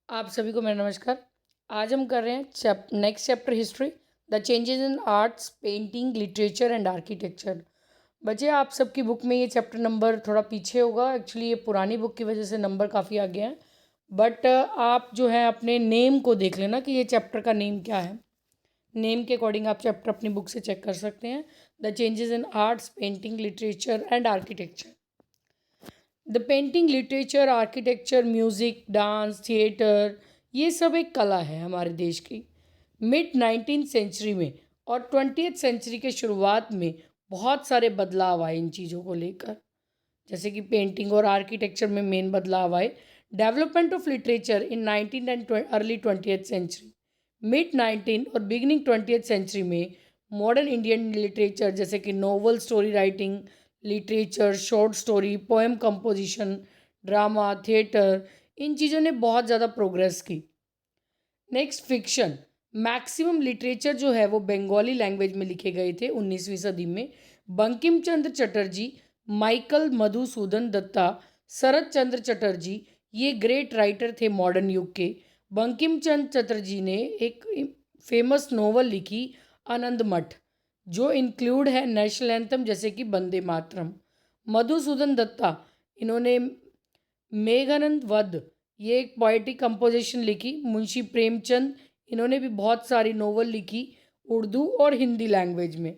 आप सभी को मेरा नमस्कार। आज हम कर रहे हैं next chapter history, the changes in arts, painting, literature and architecture. बच्चे आप सबकी बुक में ये चैप्टर नंबर थोड़ा पीछे होगा। एक्चुअली ये पुरानी बुक की वजह से नंबर काफ़ी आगे हैं, बट आप जो है अपने नेम को देख लेना कि ये चैप्टर का नेम क्या है। नेम के अकॉर्डिंग आप चैप्टर अपनी बुक से चेक कर सकते हैं। The changes in arts, painting, literature and architecture. The painting, literature, architecture, music, dance, theatre, ये सब एक कला है हमारे देश की। मिड 19th सेंचुरी में और 20th सेंचुरी के शुरुआत में बहुत सारे बदलाव आए इन चीज़ों को लेकर। जैसे कि पेंटिंग और आर्किटेक्चर में मेन बदलाव आए। Development of literature in 19 and early 20th century. Mid 19 और बिगिनिंग 20th सेंचुरी में मॉडर्न इंडियन लिटरेचर जैसे कि novel, story writing, literature, short story, poem composition, drama, theatre, इन चीज़ों ने बहुत ज़्यादा प्रोग्रेस की। Next, fiction. मैक्सिमम लिटरेचर जो है वो बंगाली लैंग्वेज में लिखे गए थे 19वीं सदी में। बंकिम चंद्र चटर्जी, माइकल मधुसूदन दत्ता, शरत चंद्र चटर्जी, ये ग्रेट राइटर थे मॉडर्न युग के। बंकिम चंद्र चटर्जी ने एक फेमस नोवेल लिखी, आनंद मठ, जो इंक्लूड है नेशनल एंथम जैसे कि वंदे मातरम। मधुसूदन दत्ता, इन्होंने मेघानंद वध, ये एक पोइटिक कंपोजिशन लिखी। मुंशी प्रेमचंद, इन्होंने भी बहुत सारी नोवेल लिखी उर्दू और हिंदी लैंग्वेज में।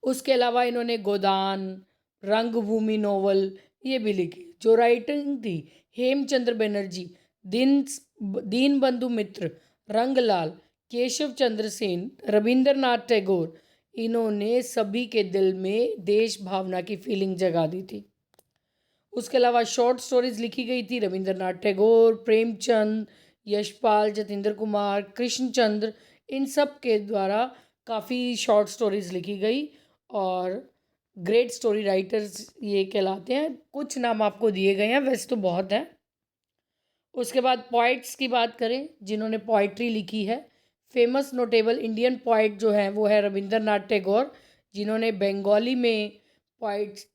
उसके अलावा इन्होंने गोदान, रंगभूमि नोवेल ये भी लिखी। जो राइटिंग थी, हेमचंद्र बनर्जी, दीन दीन बंधु मित्र, रंगलाल, केशव चंद्र सेन, रविंद्रनाथ टैगोर, इन्होंने सभी के दिल में देश भावना की फीलिंग जगा दी थी। उसके अलावा शॉर्ट स्टोरीज लिखी गई थी रविंद्रनाथ टैगोर, प्रेमचंद, यशपाल, जतेंद्र कुमार, कृष्णचंद्र, इन सब के द्वारा काफ़ी शॉर्ट स्टोरीज लिखी गई और ग्रेट स्टोरी राइटर्स ये कहलाते हैं। कुछ नाम आपको दिए गए हैं, वैसे तो बहुत हैं। उसके बाद पोइट्स की बात करें जिन्होंने पोइट्री लिखी है। फेमस नोटेबल इंडियन पोइट जो है वो है रविंद्रनाथ टैगोर, जिन्होंने बंगाली में पोइट्स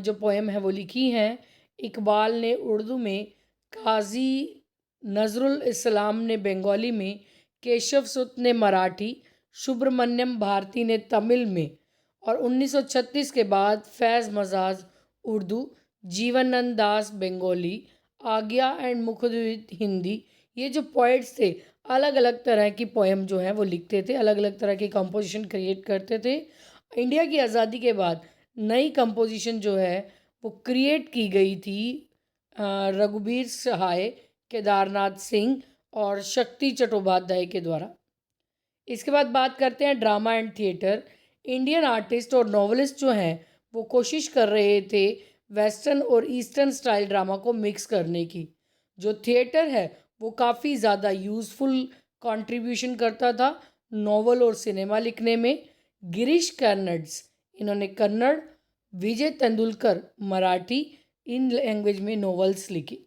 जो पोएम है वो लिखी हैं। इकबाल ने उर्दू में, काजी नजरुल इस्लाम ने बंगाली में, केशव सुत ने मराठी, सुब्रमण्यम भारती ने तमिल में, और 1936 के बाद फैज़ मजाज उर्दू, जीवनानंद दास बंगाली, आज्ञा एंड मुखद्वित हिंदी, ये जो पोइट्स थे अलग अलग तरह की पोएम जो है वो लिखते थे, अलग अलग तरह की कंपोजिशन क्रिएट करते थे। इंडिया की आज़ादी के बाद नई कंपोजिशन जो है वो क्रिएट की गई थी रघुबीर सहाय, केदारनाथ सिंह और शक्ति चट्टोपाध्याय के द्वारा। इसके बाद बात करते हैं drama and theatre. Indian artist और नॉवलिस्ट जो हैं वो कोशिश कर रहे थे वेस्टर्न और ईस्टर्न स्टाइल ड्रामा को मिक्स करने की। जो थिएटर है वो काफ़ी ज़्यादा यूज़फुल कंट्रीब्यूशन करता था नॉवल और सिनेमा लिखने में। गिरीश कर्नड्स, इन्होंने कन्नड़, विजय तेंदुलकर मराठी, इन लैंग्वेज में नॉवेल्स लिखी।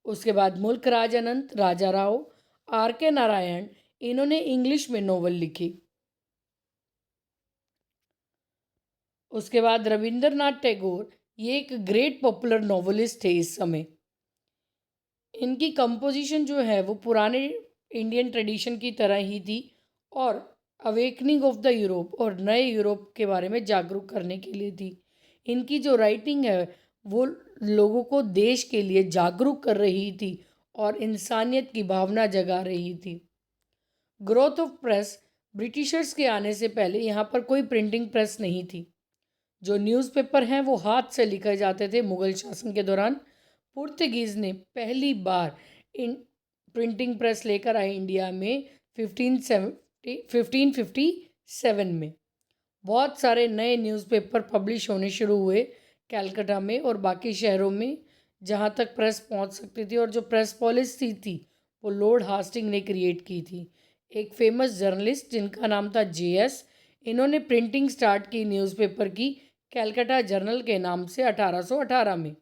उसके बाद मुल्क राज अनंत, राजा राव, आर के नारायण, इन्होंने इंग्लिश में नॉवल लिखी। उसके बाद रविंद्रनाथ टैगोर, ये एक ग्रेट पॉपुलर नॉवलिस्ट थे इस समय। इनकी कंपोजिशन जो है वो पुराने इंडियन ट्रेडिशन की तरह ही थी और अवेकनिंग ऑफ द यूरोप और नए यूरोप के बारे में जागरूक करने के लिए थी। इनकी जो राइटिंग है वो लोगों को देश के लिए जागरूक कर रही थी और इंसानियत की भावना जगा रही थी। Growth of press. ब्रिटिशर्स के आने से पहले यहाँ पर कोई प्रिंटिंग प्रेस नहीं थी। जो न्यूज़पेपर हैं वो हाथ से लिखे जाते थे मुग़ल शासन के दौरान। पुर्तगीज़ ने पहली बार इन प्रिंटिंग प्रेस लेकर आए इंडिया में 1557 में। बहुत सारे नए न्यूज़पेपर पब्लिश होने शुरू हुए कलकत्ता में और बाकी शहरों में जहाँ तक प्रेस पहुँच सकती थी। और जो प्रेस पॉलिसी थी वो लॉर्ड हास्टिंग ने क्रिएट की थी। एक फेमस जर्नलिस्ट जिनका नाम था JS, इन्होंने प्रिंटिंग स्टार्ट की न्यूज़पेपर की कलकत्ता जर्नल के नाम से 1818 में।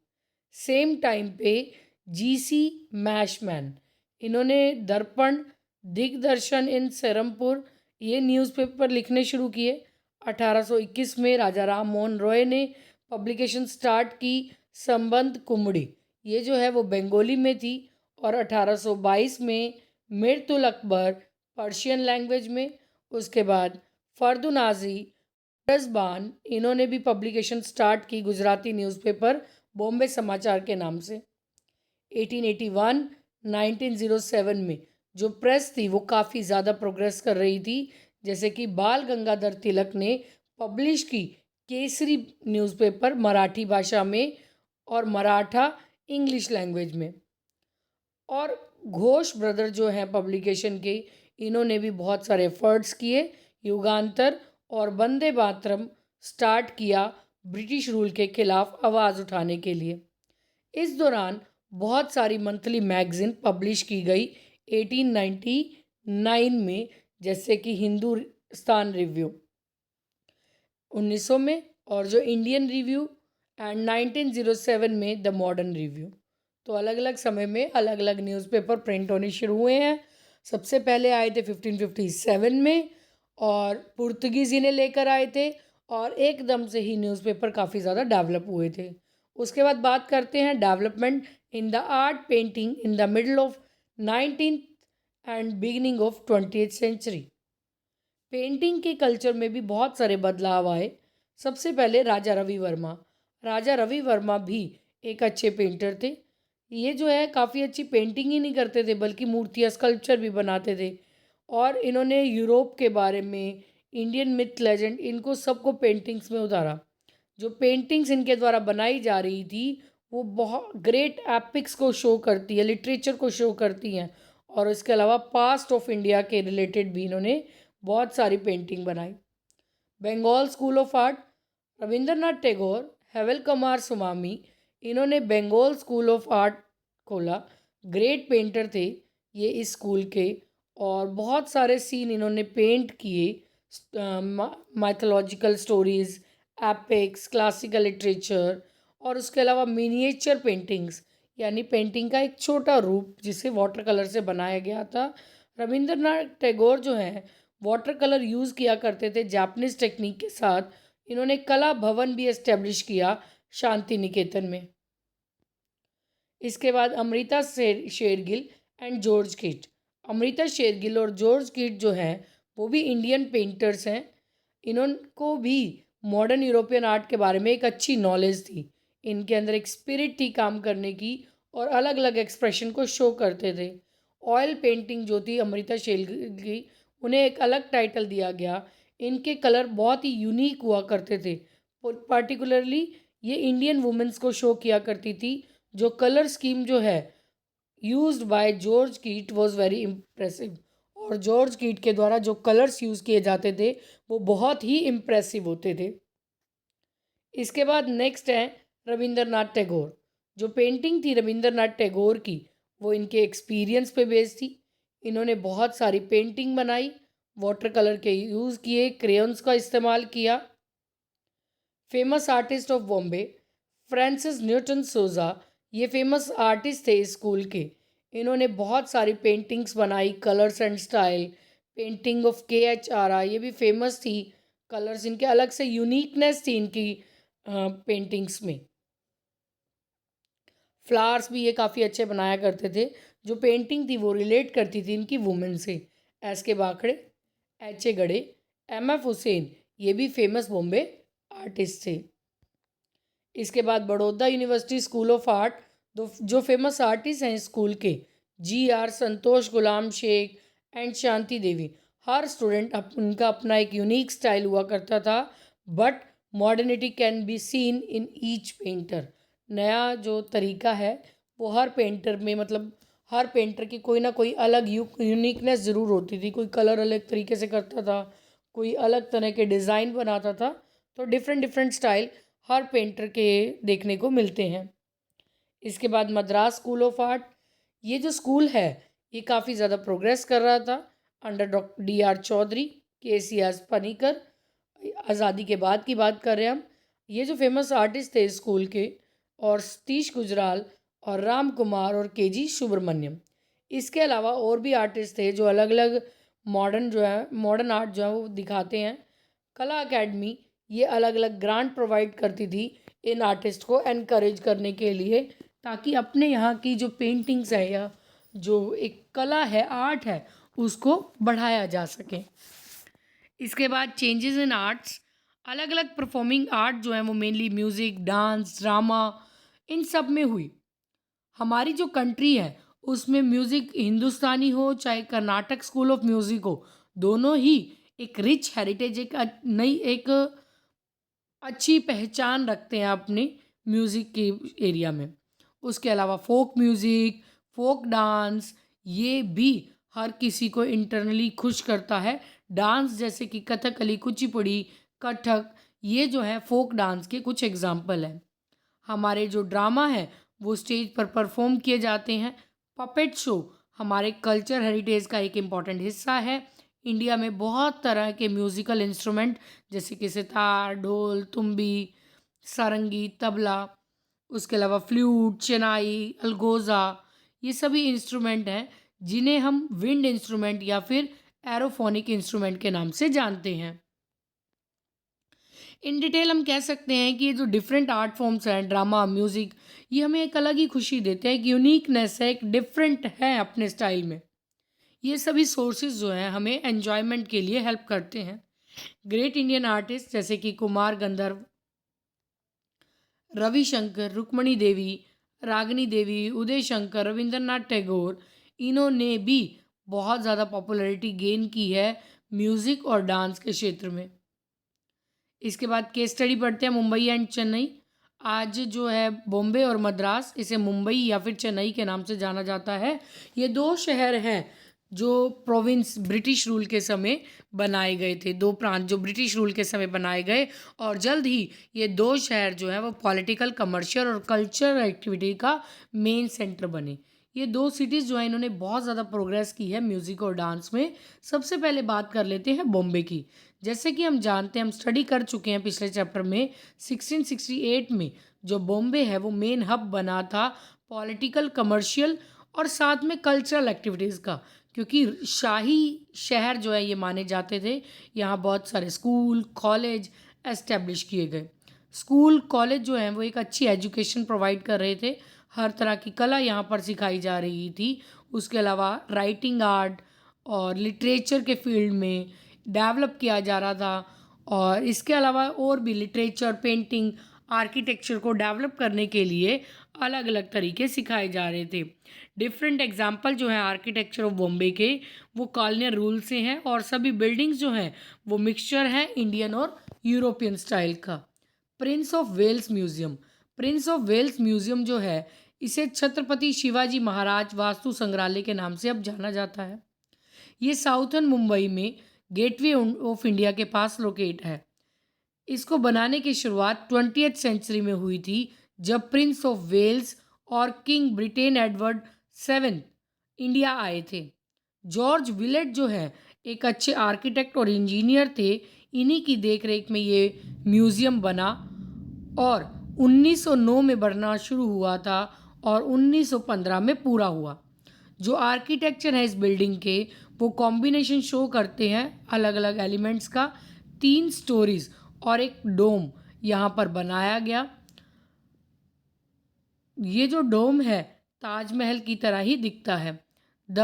सेम टाइम पे GC मैशमैन, इन्होंने दर्पण, दिग्दर्शन इन सेरमपुर, ये न्यूज़पेपर लिखने शुरू किए। 1821 में राजा राम मोहन रॉय ने पब्लिकेशन स्टार्ट की। संबंध कुमड़ी, ये जो है वो बंगाली में थी और 1822 में मिर्तुल अकबर पर्शियन लैंग्वेज में। उसके बाद फर्दुनाजी रज़बान, इन्होंने भी पब्लिकेशन स्टार्ट की गुजराती न्यूज़पेपर बॉम्बे समाचार के नाम से। 1881 1907 में जो प्रेस थी वो काफ़ी ज़्यादा प्रोग्रेस कर रही थी, जैसे कि बाल गंगाधर तिलक ने पब्लिश की केसरी न्यूज़पेपर मराठी भाषा में और मराठा इंग्लिश लैंग्वेज में। और घोष ब्रदर जो हैं पब्लिकेशन के, इन्होंने भी बहुत सारे एफर्ट्स किए, युगांतर और वंदे मातरम स्टार्ट किया ब्रिटिश रूल के खिलाफ आवाज़ उठाने के लिए। इस दौरान बहुत सारी मंथली मैगज़ीन पब्लिश की गई 1899 में, जैसे कि हिंदुस्तान रिव्यू 1900 में, और जो इंडियन रिव्यू, एंड 1907 में द मॉडर्न रिव्यू। तो अलग अलग समय में अलग अलग न्यूज़पेपर प्रिंट होने शुरू हुए हैं। सबसे पहले आए थे 1557 में, और पुर्तगीज़ इन्हें लेकर आए थे, और एकदम से ही न्यूज़पेपर काफ़ी ज़्यादा डेवलप हुए थे। उसके बाद बात करते हैं development in the art painting in the middle of 19th and beginning of 20th century. Painting के कल्चर में भी बहुत सारे बदलाव आए। सबसे पहले राजा रवि वर्मा। राजा रवि वर्मा भी एक अच्छे पेंटर थे। ये जो है काफ़ी अच्छी पेंटिंग ही नहीं करते थे, बल्कि मूर्तियाँ, स्कल्पचर भी बनाते थे। और इन्होंने यूरोप के बारे में, इंडियन मिथ लेजेंड, इनको सबको पेंटिंग्स में उतारा। जो पेंटिंग्स इनके द्वारा बनाई जा रही थी वो बहुत ग्रेट एपिक्स को शो करती है, लिटरेचर को शो करती हैं। और इसके अलावा पास्ट ऑफ इंडिया के रिलेटेड भी इन्होंने बहुत सारी पेंटिंग बनाई। Bengal school of art, Rabindranath Tagore, Havell Kumar सुमामी, इन्होंने बंगाल स्कूल ऑफ आर्ट खोला। ग्रेट पेंटर थे ये इस स्कूल के, और बहुत सारे सीन इन्होंने पेंट किए, mythological stories, epics, classical literature, और उसके अलावा मिनिएचर पेंटिंग्स, यानी पेंटिंग का एक छोटा रूप जिसे वाटर कलर से बनाया गया था। रविंद्रनाथ टैगोर जो हैं वाटर कलर यूज़ किया करते थे जापानीज़ टेक्निक के साथ। इन्होंने कला भवन भी एस्टेब्लिश किया शांति निकेतन में। इसके बाद अमृता शेरगिल एंड जॉर्ज कीट। अमृता शेरगिल और जॉर्ज कीट जो हैं वो भी इंडियन पेंटर्स हैं। इनको भी मॉडर्न यूरोपियन आर्ट के बारे में एक अच्छी नॉलेज थी। इनके अंदर एक स्पिरिट थी काम करने की, और अलग अलग एक्सप्रेशन को शो करते थे। ऑयल पेंटिंग जो थी अमृता शेरगिल की, उन्हें एक अलग टाइटल दिया गया। इनके कलर बहुत ही यूनिक हुआ करते थे। पर्टिकुलरली ये इंडियन वुमेंस को शो किया करती थी। जो कलर स्कीम जो है यूज्ड बाय जॉर्ज कीट वाज वेरी इम्प्रेसिव, और जॉर्ज कीट के द्वारा जो कलर्स यूज़ किए जाते थे वो बहुत ही इम्प्रेसिव होते थे। इसके बाद नेक्स्ट है रविंद्रनाथ टैगोर। जो पेंटिंग थी रविंद्रनाथ टैगोर की, वो इनके एक्सपीरियंस पे बेस्ड थी। इन्होंने बहुत सारी पेंटिंग बनाई, वाटर कलर के यूज़ किए, क्रेयॉन्स का इस्तेमाल किया। Famous artist of Bombay, Francis Newton सोजा, ये फेमस आर्टिस्ट थे इस स्कूल के। इन्होंने बहुत सारी पेंटिंग्स बनाई, colours and style. Painting of KHRI, ये भी फेमस थी। कलर्स इनके अलग से यूनिकनेस थी इनकी पेंटिंग्स में। फ्लावर्स भी ये काफ़ी अच्छे बनाया करते थे। जो पेंटिंग थी वो रिलेट करती थी इनकी वुमेन से। SK बाखड़े, HA गड़े, MF हुसैन, ये भी फेमस बॉम्बे आर्टिस्ट थे। इसके बाद Baroda university school of art, जो फेमस आर्टिस्ट हैं स्कूल के, GR संतोष, गुलाम शेख एंड शांति देवी। हर स्टूडेंट उनका अपना एक यूनिक स्टाइल हुआ करता था, but modernity can be seen in each painter. नया जो तरीका है वो हर पेंटर में, मतलब हर पेंटर की कोई ना कोई अलग यूनिकनेस ज़रूर होती थी। कोई कलर अलग तरीके से करता था, कोई अलग तरह के डिज़ाइन बनाता था। तो डिफरेंट डिफरेंट स्टाइल हर पेंटर के देखने को मिलते हैं। इसके बाद मद्रास स्कूल ऑफ आर्ट, ये जो स्कूल है ये काफ़ी ज़्यादा प्रोग्रेस कर रहा था under doctor DR Chaudhary, KCR Panicker. आज़ादी के बाद की बात कर रहे हैं हम। ये जो फेमस आर्टिस्ट थे स्कूल के, और सतीश गुजराल और राम कुमार और KG सुब्रमण्यम। इसके अलावा और भी आर्टिस्ट थे जो अलग अलग मॉडर्न आर्ट जो है वो दिखाते हैं। कला अकेडमी ये अलग अलग ग्रांट प्रोवाइड करती थी इन आर्टिस्ट को एनकरेज करने के लिए, ताकि अपने यहाँ की जो पेंटिंग्स हैं या जो एक कला है, आर्ट है, उसको बढ़ाया जा सके। इसके बाद चेंजेस इन आर्ट्स, अलग अलग परफॉर्मिंग आर्ट जो है वो मेनली म्यूज़िक, डांस, ड्रामा, इन सब में हुई। हमारी जो कंट्री है उसमें म्यूज़िक हिंदुस्तानी हो चाहे कर्नाटक स्कूल ऑफ म्यूज़िक हो, दोनों ही एक रिच हेरिटेज, एक नई एक अच्छी पहचान रखते हैं अपने म्यूज़िक के एरिया में। उसके अलावा फ़ोक म्यूज़िक, फ़ोक डांस, ये भी हर किसी को इंटरनली खुश करता है। डांस जैसे कि कथकली, कुचिपुड़ी, कथक, ये जो है फ़ोक डांस के कुछ एग्ज़ाम्पल हैं। हमारे जो ड्रामा है वो स्टेज पर परफॉर्म किए जाते हैं। पपेट शो हमारे कल्चर हेरिटेज का एक इम्पॉर्टेंट हिस्सा है। इंडिया में बहुत तरह के म्यूज़िकल इंस्ट्रूमेंट जैसे कि सितार, ढोल, तुम्बी, सारंगी, तबला, उसके अलावा फ्लूट, चेनाई, अलगोज़ा, ये सभी इंस्ट्रूमेंट हैं जिन्हें हम विंड इंस्ट्रूमेंट या फिर एरोफोनिक इंस्ट्रूमेंट के नाम से जानते हैं। इन डिटेल हम कह सकते हैं कि ये जो डिफरेंट आर्ट फॉर्म्स हैं, ड्रामा, म्यूज़िक, ये हमें एक अलग ही खुशी देते हैं, एक यूनिकनेस है, एक डिफरेंट है अपने स्टाइल में। ये सभी सोर्सेज जो हैं हमें एन्जॉयमेंट के लिए हेल्प करते हैं। ग्रेट इंडियन आर्टिस्ट जैसे कि कुमार गंधर्व, रविशंकर, रुक्मणी देवी, रागिनी देवी, उदय शंकर, रविंद्रनाथ टैगोर, इन्होंने भी बहुत ज़्यादा पॉपुलैरिटी गेन की है म्यूज़िक और डांस के क्षेत्र में। इसके बाद केस स्टडी पढ़ते हैं मुंबई एंड चेन्नई। आज जो है बॉम्बे और मद्रास, इसे मुंबई या फिर चेन्नई के नाम से जाना जाता है। ये दो शहर हैं जो प्रोविंस ब्रिटिश रूल के समय बनाए गए थे, दो प्रांत जो ब्रिटिश रूल के समय बनाए गए, और जल्द ही ये दो शहर जो है वो पॉलिटिकल, कमर्शियल और कल्चरल एक्टिविटी का मेन सेंटर बने। ये दो सिटीज़ जो है इन्होंने बहुत ज़्यादा प्रोग्रेस की है म्यूज़िक और डांस में। सबसे पहले बात कर लेते हैं बॉम्बे की। जैसे कि हम जानते हैं, हम स्टडी कर चुके हैं पिछले चैप्टर में, 1668 में जो बॉम्बे है वो मेन हब बना था पॉलिटिकल, कमर्शियल और साथ में कल्चरल एक्टिविटीज़ का, क्योंकि शाही शहर जो है ये माने जाते थे। यहाँ बहुत सारे स्कूल, कॉलेज एस्टेब्लिश किए गए। स्कूल, कॉलेज जो हैं वो एक अच्छी एजुकेशन प्रोवाइड कर रहे थे, हर तरह की कला यहाँ पर सिखाई जा रही थी। उसके अलावा राइटिंग आर्ट और लिटरेचर के फील्ड में डेवलप किया जा रहा था, और इसके अलावा और भी लिटरेचर, पेंटिंग, आर्किटेक्चर को डेवलप करने के लिए अलग अलग तरीके सिखाए जा रहे थे। डिफरेंट एग्जाम्पल जो है आर्किटेक्चर ऑफ बॉम्बे के, वो कॉलोनियल रूल से हैं, और सभी बिल्डिंग्स जो हैं वो मिक्सचर है इंडियन और यूरोपियन स्टाइल का। Prince of Wales Museum, Prince of Wales Museum जो है इसे छत्रपति शिवाजी महाराज वास्तु संग्रहालय के नाम से अब जाना जाता है। ये साउथर्न मुंबई में गेटवे ऑफ इंडिया के पास लोकेट है। इसको बनाने की शुरुआत 20वीं सेंचुरी में हुई थी, जब प्रिंस ऑफ वेल्स और king Britain Edward seventh India आए थे। जॉर्ज विलेट जो है एक अच्छे आर्किटेक्ट और इंजीनियर थे। इन्हीं की देखरेख में ये म्यूज़ियम बना और 1909 में बनना शुरू हुआ था और 1915 में पूरा हुआ। जो आर्किटेक्चर है इस बिल्डिंग के, वो कॉम्बिनेशन शो करते हैं अलग अलग एलिमेंट्स का। 3 स्टोरीज और एक डोम यहाँ पर बनाया गया। ये जो डोम है ताजमहल की तरह ही दिखता है। द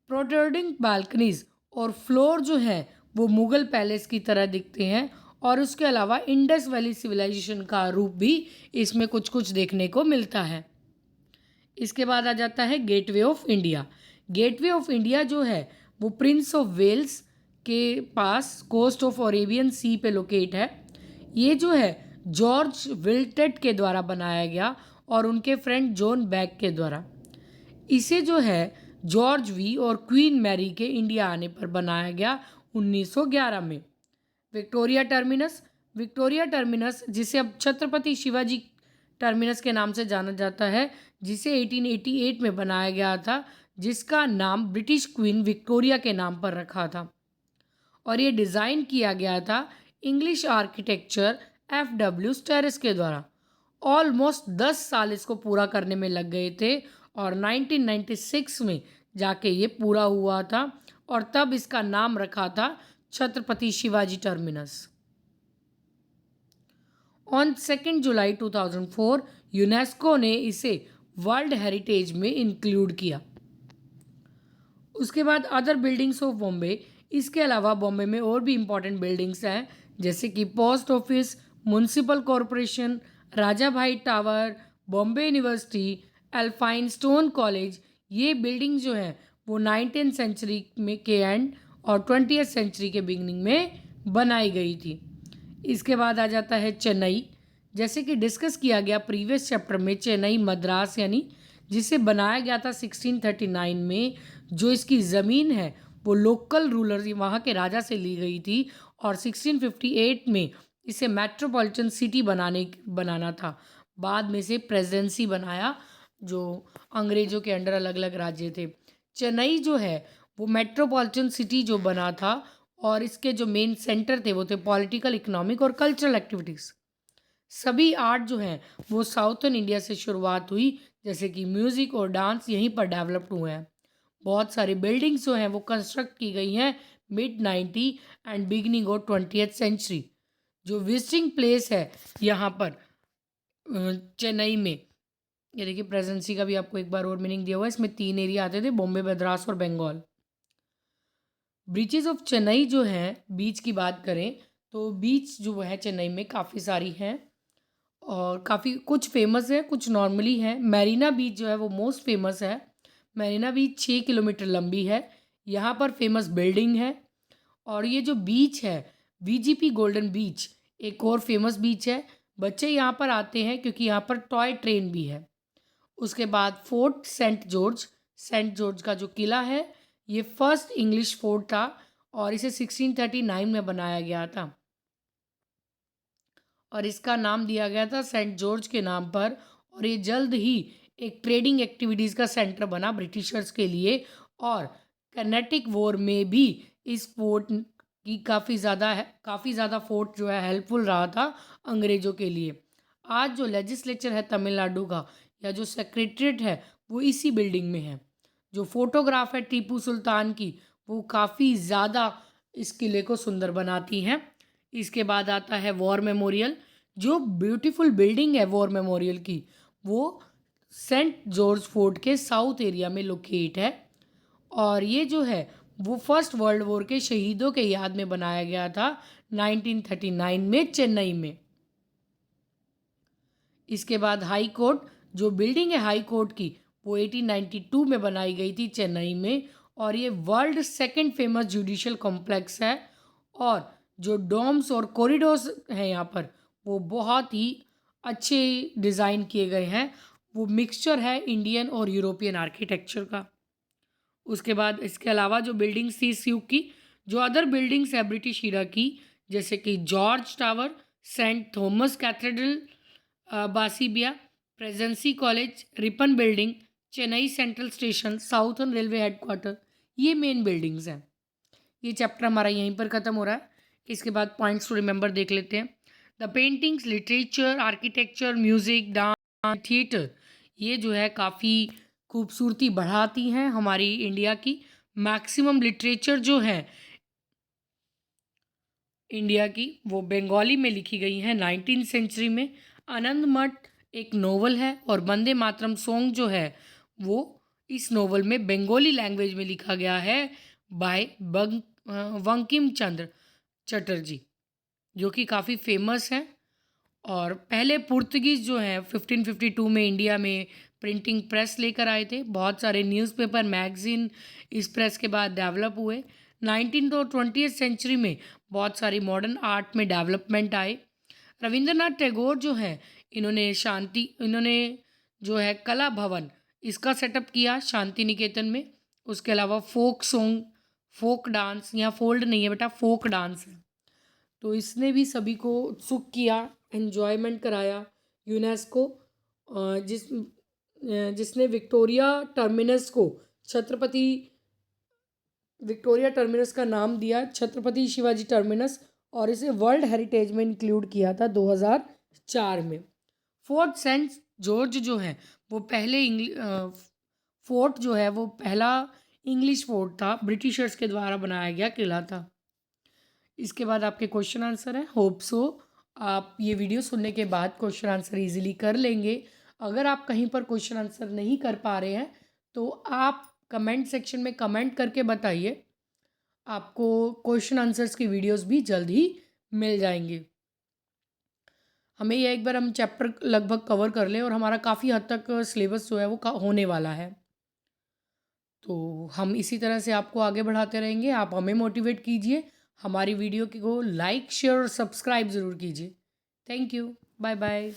प्रोट्रूडिंग बालकनीज और फ्लोर जो है वो मुगल पैलेस की तरह दिखते हैं, और उसके अलावा इंडस वैली सिविलाइजेशन का रूप भी इसमें कुछ कुछ देखने को मिलता है। इसके बाद आ जाता है gateway of India. Gateway of India जो है वो प्रिंस ऑफ वेल्स के पास कोस्ट ऑफ अरेबियन सी पे लोकेट है। ये जो है जॉर्ज विल्टेट के द्वारा बनाया गया और उनके फ्रेंड जॉन बैक के द्वारा। इसे जो है जॉर्ज वी और क्वीन मैरी के इंडिया आने पर बनाया गया 1911 में। विक्टोरिया टर्मिनस, विक्टोरिया टर्मिनस जिसे अब छत्रपति शिवाजी टर्मिनस के नाम से जाना जाता है, जिसे 1888 में बनाया गया था, जिसका नाम ब्रिटिश क्वीन विक्टोरिया के नाम पर रखा था, और ये डिज़ाइन किया गया था इंग्लिश आर्किटेक्चर F.W. स्टेरिस के द्वारा। ऑलमोस्ट 10 साल इसको पूरा करने में लग गए थे, और 1996 में जाके ये पूरा हुआ था, और तब इसका नाम रखा था Chhatrapati Shivaji terminus. On 2 July 2004 UNESCO ने इसे वर्ल्ड हेरिटेज में इंक्लूड किया। उसके बाद अदर बिल्डिंग्स ऑफ बॉम्बे, इसके अलावा बॉम्बे में और भी इम्पॉर्टेंट बिल्डिंग्स हैं, जैसे कि post office, municipal corporation, Rajabai tower, Bombay university, Elphinstone college. ये बिल्डिंग जो है वो 19th सेंचुरी में के एंड और 20th सेंचुरी के बिगनिंग में बनाई गई थी। इसके बाद आ जाता है चेन्नई। जैसे कि डिस्कस किया गया प्रीवियस चैप्टर में, चेन्नई मद्रास यानी जिसे बनाया गया था 1639 में, जो इसकी ज़मीन है वो लोकल रूलर वहाँ के राजा से ली गई थी और 1658 में इसे मेट्रोपॉलिटन सिटी बनाना था। बाद में से प्रेसिडेंसी बनाया, जो अंग्रेज़ों के अंडर अलग अलग राज्य थे। चेन्नई जो है वो मेट्रोपॉलिटन सिटी जो बना था और इसके जो मेन सेंटर थे वो थे पॉलिटिकल, इकोनॉमिक और कल्चरल एक्टिविटीज़। सभी आर्ट जो हैं वो साउथर्न इंडिया से शुरुआत हुई, जैसे कि म्यूज़िक और डांस यहीं पर डेवलप्ड हुए हैं। बहुत सारी बिल्डिंग्स जो हैं वो कंस्ट्रक्ट की गई हैं mid 90 and beginning of 20th century. जो विजिटिंग प्लेस है यहाँ पर चेन्नई में, ये देखिए प्रेजेंसी का भी आपको एक बार और मीनिंग दिया हुआ है। इसमें 3 एरिया आते थे, बॉम्बे, मद्रास और बंगाल। बीचेस ऑफ चेन्नई जो हैं, बीच की बात करें तो बीच जो है चेन्नई में काफ़ी सारी हैं और काफ़ी कुछ फेमस है, कुछ नॉर्मली है। मैरीना बीच जो है वो मोस्ट फेमस है। मैरीना बीच 6 किलोमीटर लंबी है। यहाँ पर फेमस बिल्डिंग है। और ये जो बीच है वीजीपी गोल्डन बीच, एक और फेमस बीच है। बच्चे यहाँ पर आते हैं क्योंकि यहाँ पर टॉय ट्रेन भी है। उसके बाद फोर्ट सेंट जॉर्ज का जो किला है, ये फर्स्ट इंग्लिश फोर्ट था और इसे 1639 में बनाया गया था और इसका नाम दिया गया था सेंट जॉर्ज के नाम पर। और ये जल्द ही एक ट्रेडिंग एक्टिविटीज़ का सेंटर बना ब्रिटिशर्स के लिए और कर्नाटिक वॉर में भी इस फोर्ट की काफ़ी ज़्यादा फोर्ट जो है हेल्पफुल रहा था अंग्रेज़ों के लिए। आज जो लेजिस्लेचर है तमिलनाडु का या जो सेक्रेटरीट है वो इसी बिल्डिंग में है। जो फोटोग्राफ है टीपू सुल्तान की, वो काफ़ी ज़्यादा इस किले को सुंदर बनाती हैं। इसके बाद आता है वॉर मेमोरियल। जो ब्यूटीफुल बिल्डिंग है वॉर मेमोरियल की, वो सेंट जॉर्ज फोर्ट के साउथ एरिया में लोकेट है और ये जो है वो फर्स्ट वर्ल्ड वॉर के शहीदों के याद में बनाया गया था 1939 में चेन्नई में। इसके बाद हाई कोर्ट, जो बिल्डिंग है हाई कोर्ट की, वो 1892 में बनाई गई थी चेन्नई में और ये world second famous judicial complex है। और जो डोम्स और कॉरिडोर्स हैं यहाँ पर, वो बहुत ही अच्छे डिज़ाइन किए गए हैं। वो मिक्सचर है इंडियन और यूरोपियन आर्किटेक्चर का। उसके बाद इसके अलावा जो बिल्डिंग्स थी इस युग की, जो अदर बिल्डिंग्स है ब्रिटिश ईरा की, जैसे कि George tower, saint Thomas cathedral, बासीबिया, presidency college, Ripon building, Chennai central station, southern railway headquarter, ये मेन बिल्डिंग्स हैं। ये चैप्टर हमारा यहीं पर ख़त्म हो रहा है। इसके बाद पॉइंट्स टू रिमेंबर देख लेते हैं। The paintings, literature, architecture, music, dance, theatre, ये जो है काफ़ी खूबसूरती बढ़ाती हैं हमारी इंडिया की। मैक्सिमम लिटरेचर जो है इंडिया की वो बंगाली में लिखी गई हैं 19th सेंचुरी में। आनंद मठ एक नोवेल है और वंदे मातरम सॉन्ग जो है वो इस नोवेल में बंगाली लैंग्वेज में लिखा गया है बाय बंकिम चंद्र चटर्जी, जो कि काफ़ी फेमस है। और पहले पुर्तगीज़ जो हैं 1552 में इंडिया में प्रिंटिंग प्रेस लेकर आए थे। बहुत सारे न्यूज़पेपर, मैगज़ीन इस प्रेस के बाद डेवलप हुए। 19th और 20th सेंचुरी में बहुत सारी मॉडर्न आर्ट में डेवलपमेंट आए। रविंद्रनाथ टैगोर जो हैं, इन्होंने जो है कला भवन, इसका सेटअप किया शांति निकेतन में। उसके अलावा फोक सॉन्ग, फोक डांस, यहाँ फोल्ड नहीं है बेटा, फोक डांस है, तो इसने भी सभी को उत्सुक किया, एन्जॉयमेंट कराया। यूनेस्को जिसने विक्टोरिया टर्मिनस का नाम दिया छत्रपति शिवाजी टर्मिनस और इसे वर्ल्ड हेरिटेज में इंक्लूड किया था 2004 में। फोर्ट सेंट जॉर्ज जो है वो फोर्ट जो है वो पहला इंग्लिश फोर्ट था, ब्रिटिशर्स के द्वारा बनाया गया किला था। इसके बाद आपके क्वेश्चन आंसर है। होप सो आप ये वीडियो सुनने के बाद क्वेश्चन आंसर इजीली कर लेंगे। अगर आप कहीं पर क्वेश्चन आंसर नहीं कर पा रहे हैं तो आप कमेंट सेक्शन में कमेंट करके बताइए। आपको क्वेश्चन आंसर्स की वीडियोस भी जल्द ही मिल जाएंगे। हमें यह एक बार हम चैप्टर लगभग कवर कर लें और हमारा काफ़ी हद तक सिलेबस जो है वो होने वाला है। तो हम इसी तरह से आपको आगे बढ़ाते रहेंगे। आप हमें मोटिवेट कीजिए, हमारी वीडियो को लाइक शेयर और सब्सक्राइब ज़रूर कीजिए। Thank you, bye bye.